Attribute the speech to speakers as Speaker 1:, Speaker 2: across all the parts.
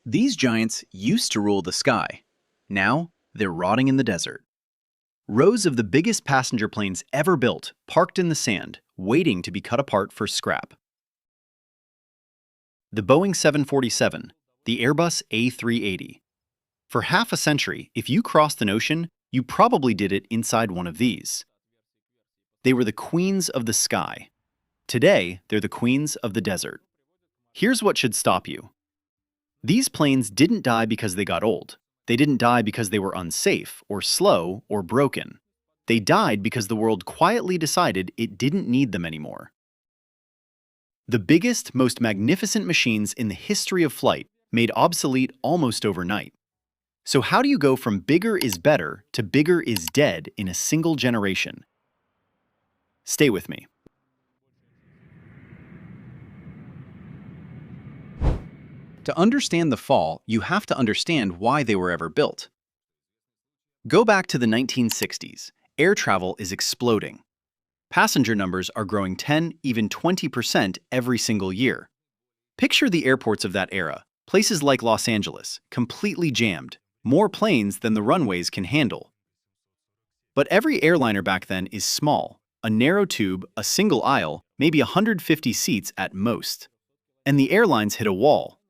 Speaker 1: These giants used to rule the sky. Now, they're rotting in the desert. Rows of the biggest passenger planes ever built parked in the sand, waiting to be cut apart for scrap. The Boeing 747, the Airbus A380. For half a century, if you crossed an ocean, you probably did it inside one of these. They were the queens of the sky. Today, they're the queens of the desert. Here's what should stop you. These planes didn't die because they got old. They didn't die because they were unsafe, or slow, or broken. They died because the world quietly decided it didn't need them anymore. The biggest, most magnificent machines in the history of flight made obsolete almost overnight. So how do you go from bigger is better to bigger is dead in a single generation? Stay with me. To understand the fall, you have to understand why they were ever built. Go back to the 1960s. Air travel is exploding. Passenger numbers are growing 10, even 20% every single year. Picture the airports of that era, places like Los Angeles, completely jammed, more planes than the runways can handle. But every airliner back then is small, a narrow tube, a single aisle, maybe 150 seats at most. And the airlines hit a wall.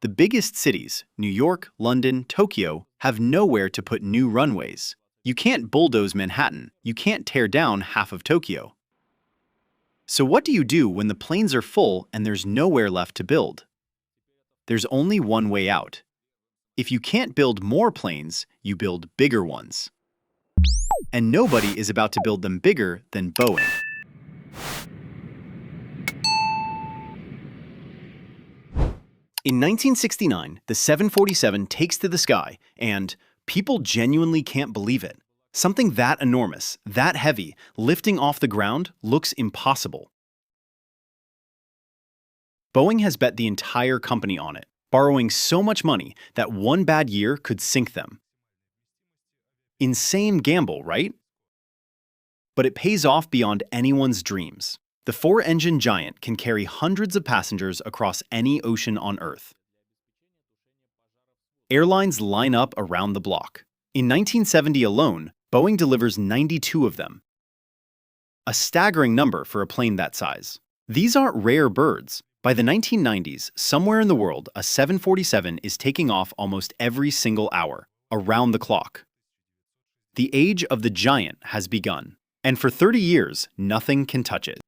Speaker 1: The biggest cities, New York, London, Tokyo, have nowhere to put new runways. You can't bulldoze Manhattan. You can't tear down half of Tokyo. So what do you do when the planes are full and there's nowhere left to build? There's only one way out. If you can't build more planes, you build bigger ones. And nobody is about to build them bigger than Boeing. In 1969, the 747 takes to the sky, and people genuinely can't believe it. Something that enormous, that heavy, lifting off the ground looks impossible. Boeing has bet the entire company on it, borrowing so much money that one bad year could sink them. Insane gamble, right? But it pays off beyond anyone's dreams. The four-engine giant can carry hundreds of passengers across any ocean on Earth. Airlines line up around the block. In 1970 alone, Boeing delivers 92 of them. A staggering number for a plane that size. These aren't rare birds. By the 1990s, somewhere in the world, a 747 is taking off almost every single hour, around the clock. The age of the giant has begun, and for 30 years, nothing can touch it.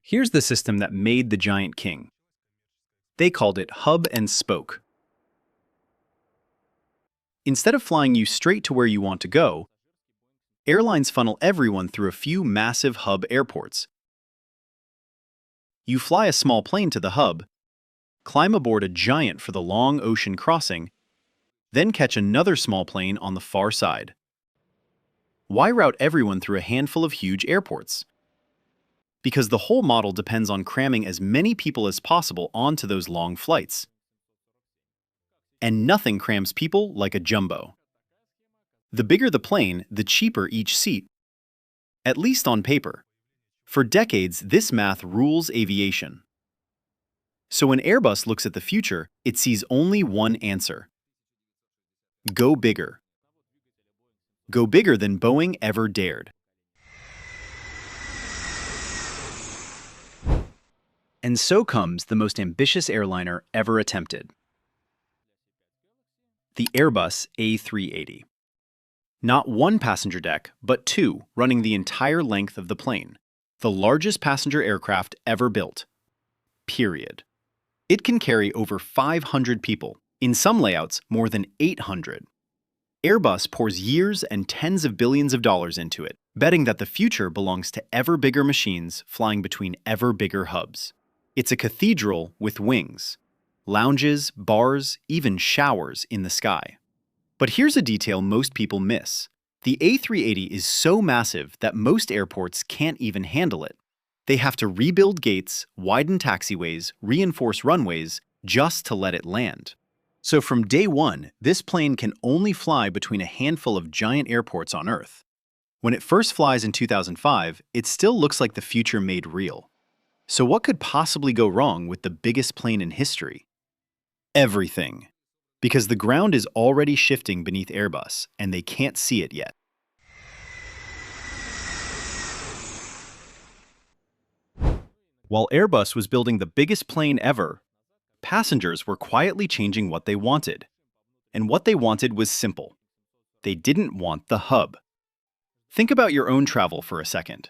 Speaker 1: Here's the system that made the giant king. They called it hub and spoke. Instead of flying you straight to where you want to go, airlines funnel everyone through a few massive hub airports. You fly a small plane to the hub, climb aboard a giant for the long ocean crossing, then catch another small plane on the far side. Why route everyone through a handful of huge airports? Because the whole model depends on cramming as many people as possible onto those long flights. And nothing crams people like a jumbo. The bigger the plane, the cheaper each seat. At least on paper. For decades, this math rules aviation. So when Airbus looks at the future, it sees only one answer. Go bigger. Go bigger than Boeing ever dared. And so comes the most ambitious airliner ever attempted. The Airbus A380. Not one passenger deck, but two, running the entire length of the plane. The largest passenger aircraft ever built. Period. It can carry over 500 people, in some layouts more than 800. Airbus pours years and tens of billions of dollars into it, betting that the future belongs to ever bigger machines flying between ever bigger hubs. It's a cathedral with wings. Lounges, bars, even showers in the sky. But here's a detail most people miss. The A380 is so massive that most airports can't even handle it. They have to rebuild gates, widen taxiways, reinforce runways, just to let it land. So from day one, this plane can only fly between a handful of giant airports on Earth. When it first flies in 2005, it still looks like the future made real. So what could possibly go wrong with the biggest plane in history? Everything. Because the ground is already shifting beneath Airbus, and they can't see it yet. While Airbus was building the biggest plane ever, passengers were quietly changing what they wanted. And what they wanted was simple. They didn't want the hub. Think about your own travel for a second.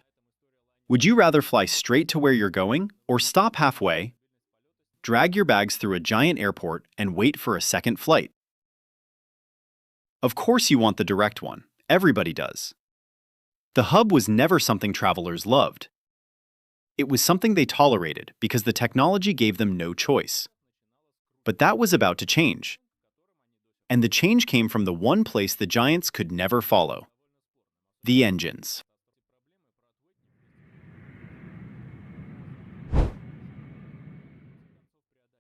Speaker 1: Would you rather fly straight to where you're going, or stop halfway, drag your bags through a giant airport, and wait for a second flight? Of course you want the direct one. Everybody does. The hub was never something travelers loved. It was something they tolerated because the technology gave them no choice. But that was about to change. And the change came from the one place the giants could never follow: the engines.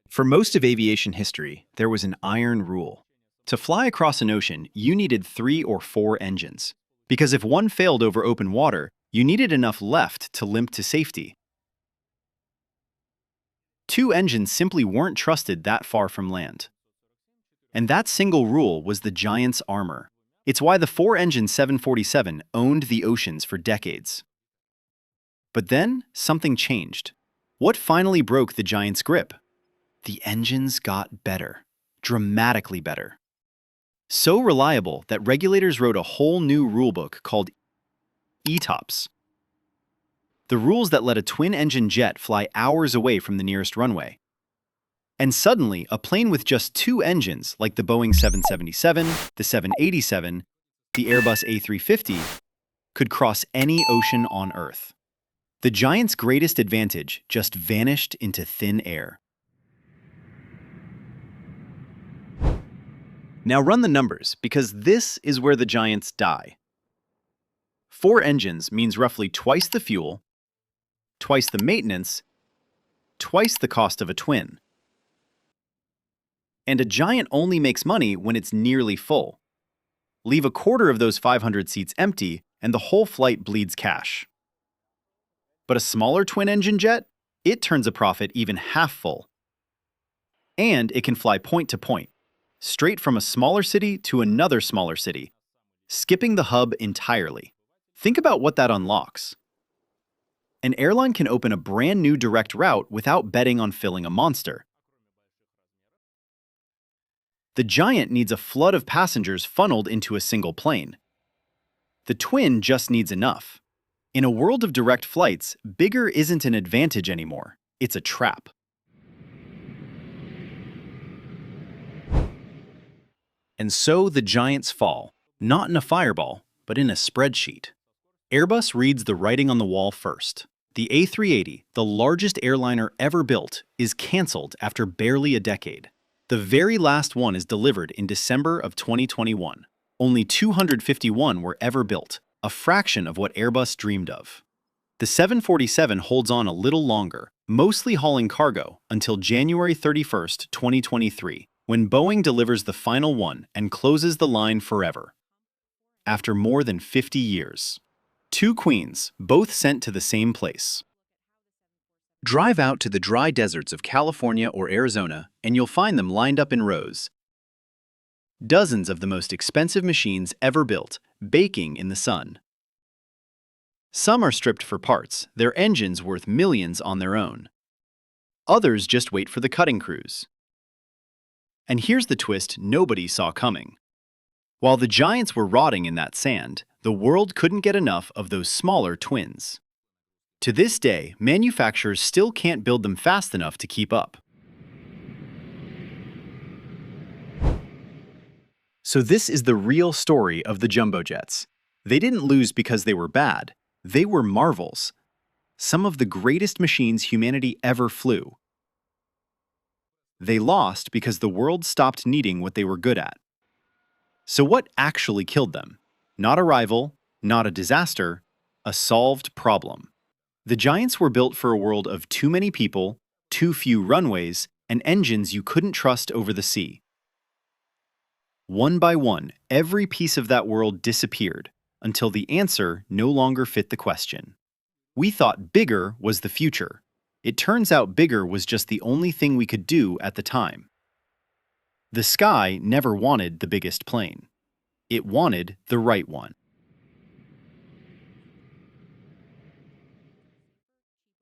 Speaker 1: For most of aviation history, there was an iron rule. To fly across an ocean, you needed 3 or 4 engines. Because if one failed over open water, you needed enough left to limp to safety. 2 engines simply weren't trusted that far from land. And that single rule was the giant's armor. It's why the 4-engine 747 owned the oceans for decades. But then, something changed. What finally broke the giant's grip? The engines got better, dramatically better. So reliable that regulators wrote a whole new rulebook called ETOPS. The rules that let a twin-engine jet fly hours away from the nearest runway. And suddenly, a plane with just 2 engines, like the Boeing 777, the 787, the Airbus A380, could cross any ocean on Earth. The giant's greatest advantage just vanished into thin air. Now run the numbers, because this is where the giants die. 4 engines means roughly twice the fuel, twice the maintenance, twice the cost of a twin. And a giant only makes money when it's nearly full. Leave a quarter of those 500 seats empty, and the whole flight bleeds cash. But a smaller twin-engine jet, it turns a profit even half full. And it can fly point to point, straight from a smaller city to another smaller city, skipping the hub entirely. Think about what that unlocks. An airline can open a brand new direct route without betting on filling a monster. The giant needs a flood of passengers funneled into a single plane. The twin just needs enough. In a world of direct flights, bigger isn't an advantage anymore. It's a trap. And so the giants fall, not in a fireball, but in a spreadsheet. Airbus reads the writing on the wall first. The A380, the largest airliner ever built, is cancelled after barely a decade. The very last one is delivered in December of 2021. Only 251 were ever built, a fraction of what Airbus dreamed of. The 747 holds on a little longer, mostly hauling cargo, until January 31st, 2023, when Boeing delivers the final one and closes the line forever. After more than 50 years. 2 queens, both sent to the same place. Drive out to the dry deserts of California or Arizona, and you'll find them lined up in rows. Dozens of the most expensive machines ever built, baking in the sun. Some are stripped for parts, their engines worth millions on their own. Others just wait for the cutting crews. And here's the twist nobody saw coming. While the giants were rotting in that sand, the world couldn't get enough of those smaller twins. To this day, manufacturers still can't build them fast enough to keep up. So this is the real story of the jumbo jets. They didn't lose because they were bad. They were marvels. Some of the greatest machines humanity ever flew. They lost because the world stopped needing what they were good at. So what actually killed them? Not a rival, not a disaster, a solved problem. The giants were built for a world of too many people, too few runways, and engines you couldn't trust over the sea. One by one, every piece of that world disappeared, until the answer no longer fit the question. We thought bigger was the future. It turns out bigger was just the only thing we could do at the time. The sky never wanted the biggest plane. It wanted the right one.